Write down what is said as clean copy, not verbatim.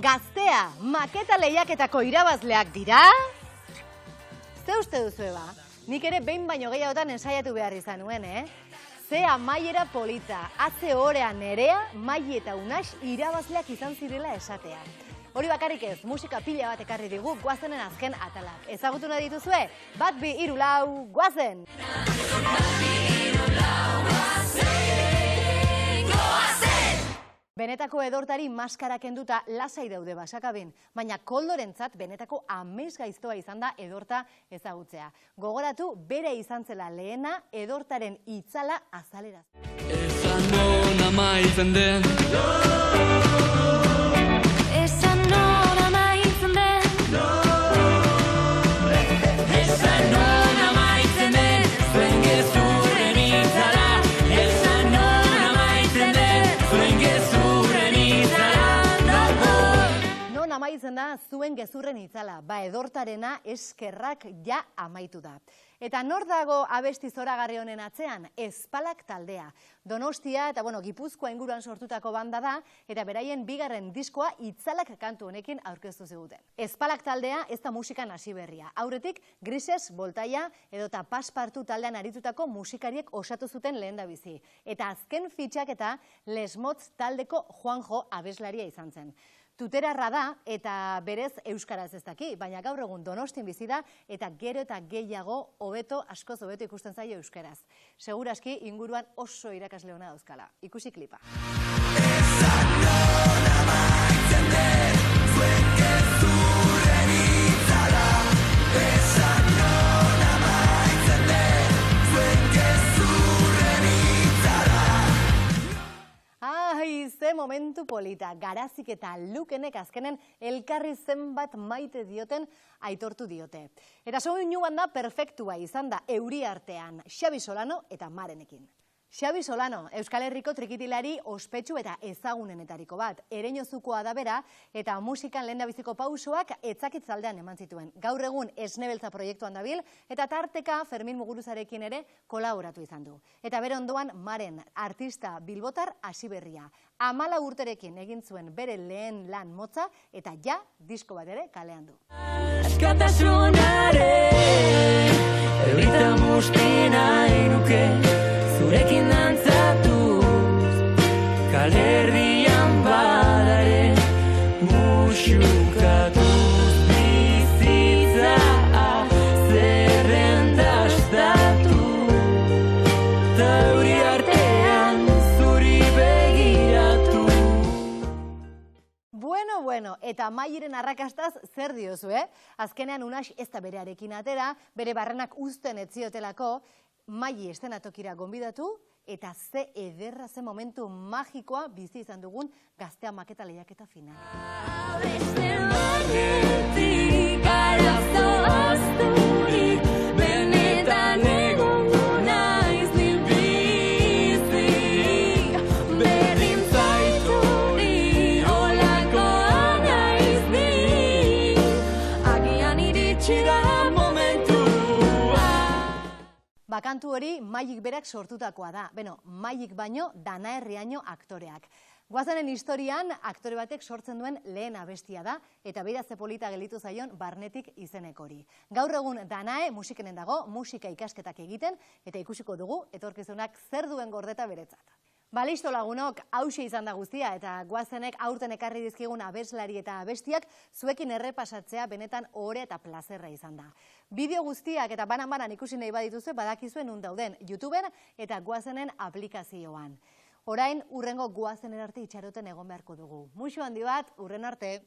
Gaztea, maketa lehiaketako irabazleak dira? Ze uste duzu eba? Nik ere behin baino gehiagotan ensaiatu behar izan nuen, Zea Maiera polita, atze orean Nerea, Mai eta Unax irabazleak izan zirela esatea. Hori bakarrik ez, musika pila bat ekarri digu Goazenen azken atalak. Ezagutu nahi dituzue? 1, 2, 3, 4, goazen! Benetako edortari maskara kenduta lasai daude basakabin, baina Koldorentzat benetako amesgaiztoa izan da edorta ezagutzea. Gogoratu, bere izan zela lehena edortaren itzala azaleraz. Esan non amaitzen den Esan non amaitzen den Esan non amaitzen den Zuen gezurren itzala Esan non amaitzen den Zuen gezurren itzala Non amaitzen da zuen gezurren itzala, ba edortarena eskerrak ja amaitu da. Eta nor dago abesti zoragarri honen atzean? Ezpalak taldea. Donostia eta Gipuzkoa inguruan sortutako banda da, eta beraien bigarren diskoa itzalak kantu honekin aurkeztu ziguten. Ezpalak taldea ez da musikan hasi berria. Aurretik, Grises, Boltaia edota Paspartu taldean aritutako musikariek osatu zuten lehendabizi. Eta azken fitxaketa Lesmotz taldeko Juanjo abeslaria izan zen. Tuterarra da eta berez euskaraz ez daki, baina gaur egun Donostin bizi da eta gero eta gehiago hobeto, askoz hobeto ikusten zaio euskaraz. Seguraski inguruan oso irakasle ona dauzkala. Ikusi klipa. Ze momentu polita, Garazik eta Lukenek azkenen elkarri zenbat maite dioten aitortu diote. Eta soinuan da perfektua izan da euri artean, Xabi Solano eta Marenekin. Xabi Solano, Euskal Herriko trikitilari ospetsu eta ezagunenetariko bat, Ereñozukoa da bera eta musikan lehendabiziko pausoak etzakitzaldean eman zituen. Gaur egun Esnebeltza proiektuan dabil eta tarteka Fermin Muguruzarekin ere kolaboratu izan du. Eta bere ondoan Maren, artista bilbotar hasiberria. 14 urterekin egin zuen bere lehen lan motza eta ja disko bat ere kalean du. Askatasunare Eurita muskina inuke Zurekin dantzatuz Kalerdian badare Muxukatuz bizitza Zerren dastatu Tauri artean zuri begiratu Bueno, eta Maieren arrakastaz zer diozu, Azkenean Unax ez da berearekin atera, bere barrenak uzten etziotelako, Mai estenatokira gonbidatu, eta ze ederra ze momentu magikoa bizi izan dugun Gaztea maketa lehiaketa final. Kantu hori Maik berak sortutakoa da. Maik baino Danae Riaño aktoreak. Goazenen historian aktore batek sortzen duen lehen abestia da eta beira ze polita gelditu zaion Barnetik izenek hori. Gaur egun Danae musikenen dago, musika ikasketak egiten eta ikusiko dugu etorkizunak zer duen gordeta beretzat. Listo lagunok, hauxe izan da guztia eta Goazenek aurten ekarri dizkigun abeslari eta abestiak zuekin errepasatzea benetan ohore eta plazerra izan da. Bideo guztiak eta banan-banan ikusi nahi badituzue badakizuen nun dauden YouTubeen eta Goazenen aplikazioan. Orain, urrengo Goazenen arte itxaroten egon beharko dugu. Muxu handi bat, urren arte!